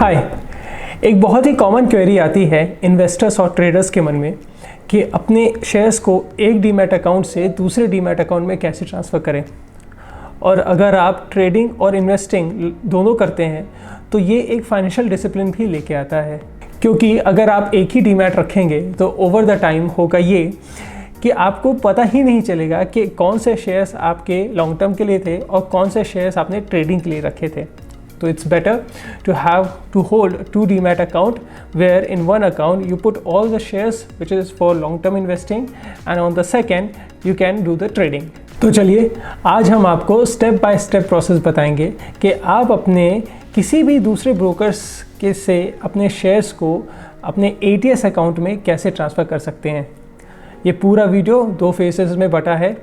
हाय, एक बहुत ही common query आती है इन्वेस्टर्स और ट्रेडर्स के मन में कि अपने शेयर्स को एक डीमैट अकाउंट से दूसरे डीमैट अकाउंट में कैसे ट्रांसफ़र करें। और अगर आप ट्रेडिंग और इन्वेस्टिंग दोनों करते हैं तो ये एक फाइनेंशियल डिसिप्लिन भी लेके आता है, क्योंकि अगर आप एक ही डीमैट रखेंगे तो ओवर द टाइम होगा ये कि आपको पता ही नहीं चलेगा कि कौन से शेयर्स आपके लॉन्ग टर्म के लिए थे और कौन से शेयर्स आपने ट्रेडिंग के लिए रखे थे। So it's better to have to hold two demat account where in one account you put all the shares which is for long term investing and on the second you can do the trading। तो चलिए आज हम आपको step by step process बताएंगे कि आप अपने किसी भी दूसरे ब्रोकर्स के से अपने शेयर्स को अपने ATS अकाउंट में कैसे ट्रांसफ़र कर सकते हैं। ये पूरा वीडियो 2 फेजेस में बटा है।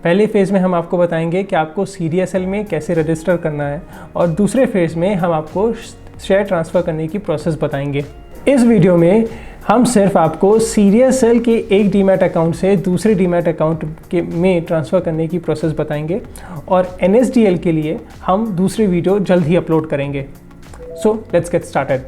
पहले फेज़ में हम आपको बताएंगे कि आपको CDSL में कैसे रजिस्टर करना है और दूसरे फेज़ में हम आपको शेयर ट्रांसफ़र करने की प्रोसेस बताएंगे। इस वीडियो में हम सिर्फ आपको CDSL के एक डीमैट अकाउंट से दूसरे डीमैट अकाउंट के में ट्रांसफ़र करने की प्रोसेस बताएंगे और NSDL के लिए हम दूसरी वीडियो जल्द ही अपलोड करेंगे। So let's get started.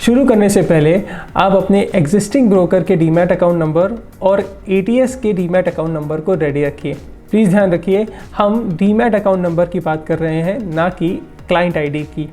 शुरू करने से पहले आप अपने एग्जिस्टिंग ब्रोकर के डीमैट अकाउंट नंबर और ATS के डीमैट अकाउंट नंबर को रेडी रखिए। प्लीज़ ध्यान रखिए, हम डीमैट अकाउंट नंबर की बात कर रहे हैं, ना कि क्लाइंट आईडी की।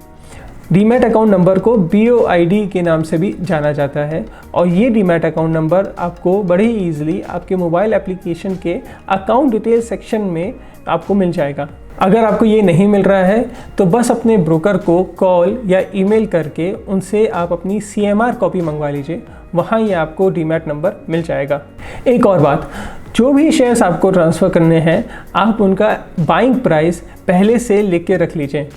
डीमैट अकाउंट नंबर को BOID के नाम से भी जाना जाता है और ये डीमैट अकाउंट नंबर आपको बड़े ही ईजिली आपके मोबाइल एप्लीकेशन के अकाउंट डिटेल सेक्शन में आपको मिल जाएगा। अगर आपको ये नहीं मिल रहा है तो बस अपने ब्रोकर को कॉल या ईमेल करके उनसे आप अपनी CMR कॉपी मंगवा लीजिए, वहाँ ये आपको डीमैट नंबर मिल जाएगा। एक और बात, जो भी शेयर्स आपको ट्रांसफ़र करने हैं आप उनका बाइंग प्राइस पहले से लिख के रख लीजिए।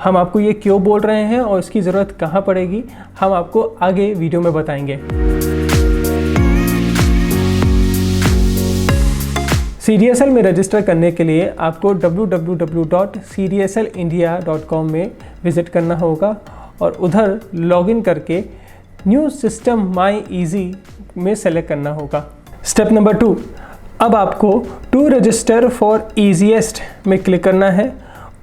हम आपको ये क्यों बोल रहे हैं और इसकी ज़रूरत कहाँ पड़ेगी हम आपको आगे वीडियो में बताएंगे। CDSL में रजिस्टर करने के लिए आपको www.cdslindia.com में विज़िट करना होगा और उधर लॉगिन करके न्यू सिस्टम माई ईजी में सेलेक्ट करना होगा। स्टेप नंबर 2, अब आपको टू रजिस्टर फॉर ईजीएस्ट में क्लिक करना है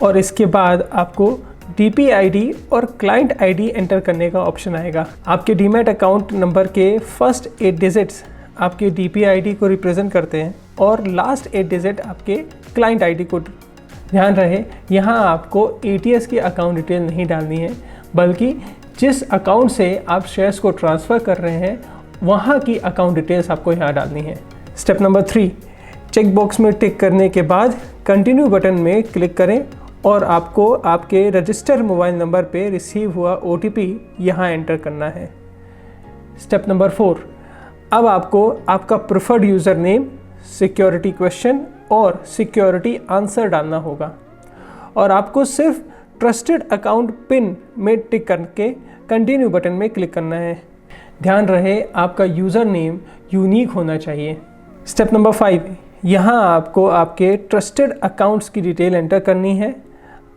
और इसके बाद आपको DPID और क्लाइंट ID एंटर करने का ऑप्शन आएगा। आपके डीमैट अकाउंट नंबर के फर्स्ट 8 डिजिट्स आपके DPID को रिप्रेजेंट करते हैं और लास्ट 8 डिजिट आपके क्लाइंट ID को। ध्यान रहे, यहाँ आपको ATS की अकाउंट डिटेल नहीं डालनी है, बल्कि जिस अकाउंट से आप शेयर्स को ट्रांसफ़र कर रहे हैं वहाँ की अकाउंट डिटेल्स आपको यहाँ डालनी है। स्टेप नंबर 3, चेक बॉक्स में टिक करने के बाद कंटिन्यू बटन में क्लिक करें और आपको आपके रजिस्टर मोबाइल नंबर पे रिसीव हुआ OTP यहाँ एंटर करना है। स्टेप नंबर 4, अब आपको आपका preferred user name, security question और सिक्योरिटी आंसर डालना होगा और आपको सिर्फ ट्रस्टेड अकाउंट पिन में टिक करके कंटिन्यू बटन में क्लिक करना है। ध्यान रहे, आपका यूज़र नेम यूनिक होना चाहिए। स्टेप नंबर 5, यहाँ आपको आपके ट्रस्टेड अकाउंट्स की डिटेल एंटर करनी है।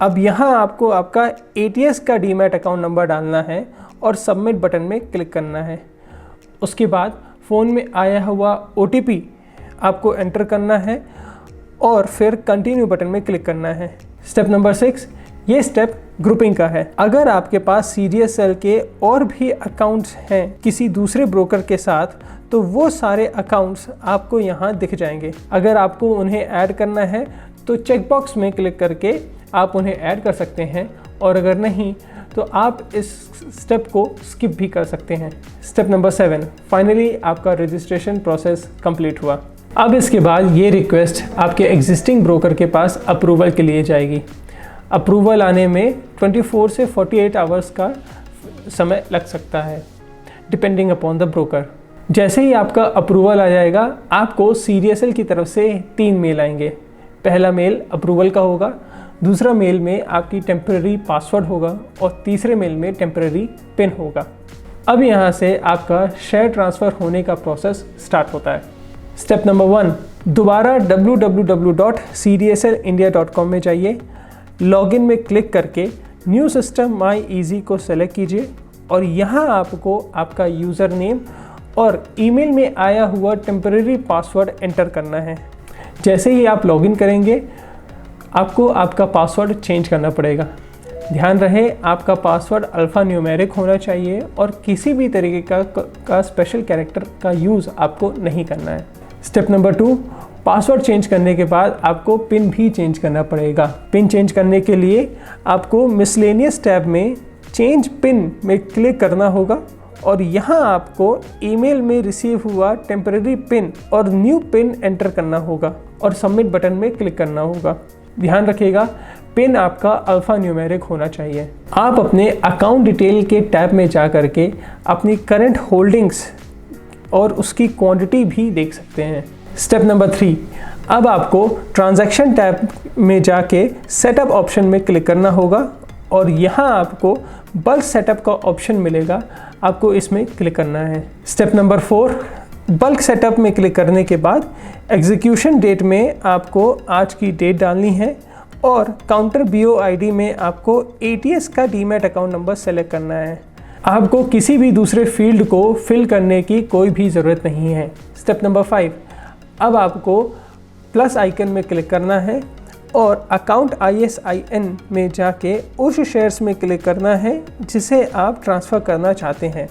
अब यहाँ आपको आपका ATS का डीमैट अकाउंट नंबर डालना है और सबमिट बटन में क्लिक करना है। उसके बाद फ़ोन में आया हुआ OTP आपको एंटर करना है और फिर कंटिन्यू बटन में क्लिक करना है। स्टेप नंबर 6, ये स्टेप ग्रुपिंग का है। अगर आपके पास CDSL के और भी अकाउंट्स हैं किसी दूसरे ब्रोकर के साथ तो वो सारे अकाउंट्स आपको यहाँ दिख जाएंगे। अगर आपको उन्हें ऐड करना है तो चेकबॉक्स में क्लिक करके आप उन्हें ऐड कर सकते हैं और अगर नहीं तो आप इस स्टेप को स्किप भी कर सकते हैं। स्टेप नंबर 7, फाइनली आपका रजिस्ट्रेशन प्रोसेस कंप्लीट हुआ। अब इसके बाद ये रिक्वेस्ट आपके एग्जिस्टिंग ब्रोकर के पास अप्रूवल के लिए जाएगी। अप्रूवल आने में 24 से 48 आवर्स का समय लग सकता है, डिपेंडिंग अपॉन द ब्रोकर। जैसे ही आपका अप्रूवल आ जाएगा आपको CDSL की तरफ से 3 मेल आएंगे। पहला मेल अप्रूवल का होगा, दूसरा मेल में आपकी टेम्परेरी पासवर्ड होगा और तीसरे मेल में टेम्परेरी पिन होगा। अब यहाँ से आपका शेयर ट्रांसफ़र होने का प्रोसेस स्टार्ट होता है। स्टेप नंबर 1, दोबारा www.cdslindia.com में जाइए, लॉगिन में क्लिक करके न्यू सिस्टम माई ईजी को सेलेक्ट कीजिए और यहाँ आपको आपका यूज़र नेम और ईमेल में आया हुआ टेम्परेरी पासवर्ड एंटर करना है। जैसे ही आप लॉगिन करेंगे आपको आपका पासवर्ड चेंज करना पड़ेगा। ध्यान रहे आपका पासवर्ड अल्फ़ा न्यूमेरिक होना चाहिए और किसी भी तरीके का स्पेशल कैरेक्टर का यूज़ आपको नहीं करना है। स्टेप नंबर 2, पासवर्ड चेंज करने के बाद आपको पिन भी चेंज करना पड़ेगा। पिन चेंज करने के लिए आपको मिसलेनियस टैब में चेंज पिन में क्लिक करना होगा और यहाँ आपको ईमेल में रिसीव हुआ टेम्परेरी पिन और न्यू पिन एंटर करना होगा और सबमिट बटन में क्लिक करना होगा। ध्यान रखिएगा पिन आपका अल्फ़ा न्यूमेरिक होना चाहिए। आप अपने अकाउंट डिटेल के टैब में जा कर के अपनी करंट होल्डिंग्स और उसकी क्वांटिटी भी देख सकते हैं। स्टेप नंबर 3, अब आपको ट्रांजैक्शन टैब में जाके सेटअप ऑप्शन में क्लिक करना होगा और यहाँ आपको बल्क सेटअप का ऑप्शन मिलेगा, आपको इसमें क्लिक करना है। स्टेप नंबर 4, बल्क सेटअप में क्लिक करने के बाद एग्जीक्यूशन डेट में आपको आज की डेट डालनी है और काउंटर BOID में आपको ATS का डीमैट अकाउंट नंबर सेलेक्ट करना है। आपको किसी भी दूसरे फील्ड को फिल करने की कोई भी ज़रूरत नहीं है। स्टेप नंबर 5, अब आपको प्लस आइकन में क्लिक करना है और अकाउंट ISIN में जाके उस शेयर्स में क्लिक करना है जिसे आप ट्रांसफ़र करना चाहते हैं।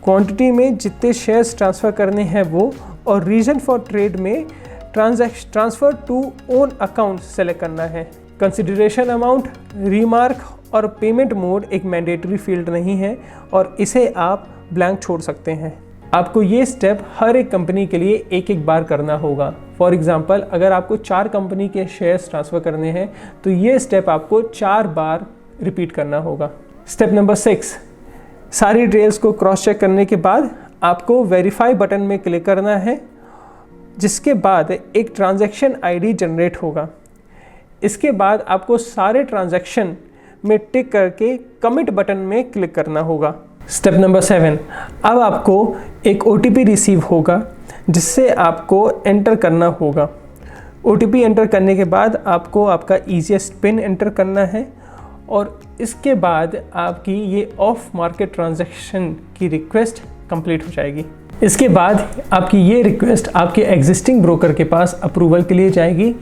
क्वांटिटी में जितने शेयर्स ट्रांसफ़र करने हैं वो, और रीजन फॉर ट्रेड में transfer to own account select करना है। कंसिडरेशन अमाउंट, रीमार्क और पेमेंट मोड एक मैंडेटरी फील्ड नहीं है और इसे आप ब्लैंक छोड़ सकते हैं। आपको ये स्टेप हर एक कंपनी के लिए एक एक बार करना होगा। फॉर एग्जांपल, अगर आपको 4 कंपनी के शेयर्स ट्रांसफ़र करने हैं तो ये स्टेप आपको 4 बार रिपीट करना होगा। स्टेप नंबर 6, सारी डिटेल्स को क्रॉस चेक करने के बाद आपको वेरीफाई बटन में क्लिक करना है, जिसके बाद एक ट्रांजैक्शन ID जनरेट होगा। इसके बाद आपको सारे ट्रांजैक्शन में टिक करके कमिट बटन में क्लिक करना होगा। स्टेप नंबर 7, अब आपको एक OTP रिसीव होगा जिससे आपको एंटर करना होगा। OTP एंटर करने के बाद आपको आपका ईजीएस्ट पिन एंटर करना है और इसके बाद आपकी ये ऑफ मार्केट ट्रांजैक्शन की रिक्वेस्ट कंप्लीट हो जाएगी। इसके बाद आपकी ये रिक्वेस्ट आपके एग्जिस्टिंग ब्रोकर के पास अप्रूवल के लिए जाएगी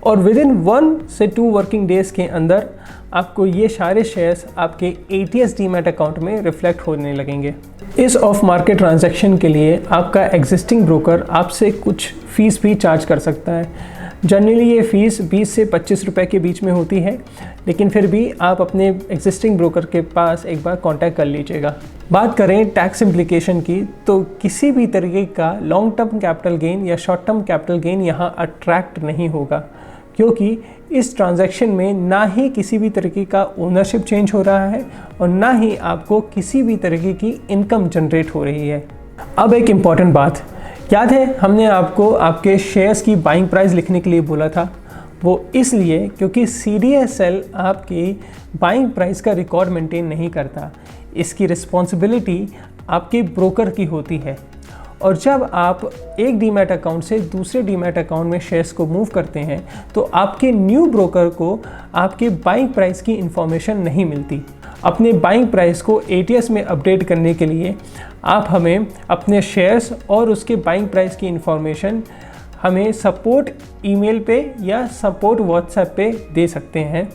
और विदिन 1 से 2 वर्किंग डेज़ के अंदर आपको ये सारे शेयर्स आपके ATS डीमैट अकाउंट में रिफ्लेक्ट होने लगेंगे। इस ऑफ मार्केट ट्रांजैक्शन के लिए आपका एग्जिस्टिंग ब्रोकर आपसे कुछ फ़ीस भी चार्ज कर सकता है। जनरली ये फ़ीस 20 से 25 रुपए के बीच में होती है, लेकिन फिर भी आप अपने एग्जिस्टिंग ब्रोकर के पास एक बार कांटेक्ट कर लीजिएगा। बात करें टैक्स इम्प्लीकेशन की, तो किसी भी तरीके का लॉन्ग टर्म कैपिटल गेन या शॉर्ट टर्म कैपिटल गेन यहाँ अट्रैक्ट नहीं होगा, क्योंकि इस ट्रांजैक्शन में ना ही किसी भी तरीके का ओनरशिप चेंज हो रहा है और ना ही आपको किसी भी तरीके की इनकम जनरेट हो रही है। अब एक इम्पॉर्टेंट बात, याद है हमने आपको आपके शेयर्स की बाइंग प्राइस लिखने के लिए बोला था? वो इसलिए क्योंकि CDSL आपकी बाइंग प्राइस का रिकॉर्ड मेंटेन नहीं करता। इसकी रिस्पॉन्सिबिलिटी आपके ब्रोकर की होती है और जब आप एक डीमैट अकाउंट से दूसरे डीमैट अकाउंट में शेयर्स को मूव करते हैं तो आपके न्यू ब्रोकर को आपके बाइंग प्राइस की इन्फॉर्मेशन नहीं मिलती। अपने बाइंग प्राइस को ATS में अपडेट करने के लिए आप हमें अपने शेयर्स और उसके बाइंग प्राइस की इन्फॉर्मेशन हमें सपोर्ट ईमेल पे या सपोर्ट व्हाट्सएप पे दे सकते हैं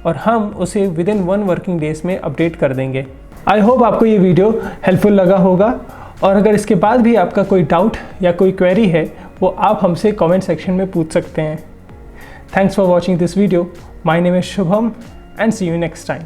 और हम उसे विदिन 1 वर्किंग डेज में अपडेट कर देंगे। आई होप आपको ये वीडियो हेल्पफुल लगा होगा और अगर इसके बाद भी आपका कोई डाउट या कोई क्वेरी है वो आप हमसे कमेंट सेक्शन में पूछ सकते हैं। Thanks for watching this video. My name is Shubham and see you next time.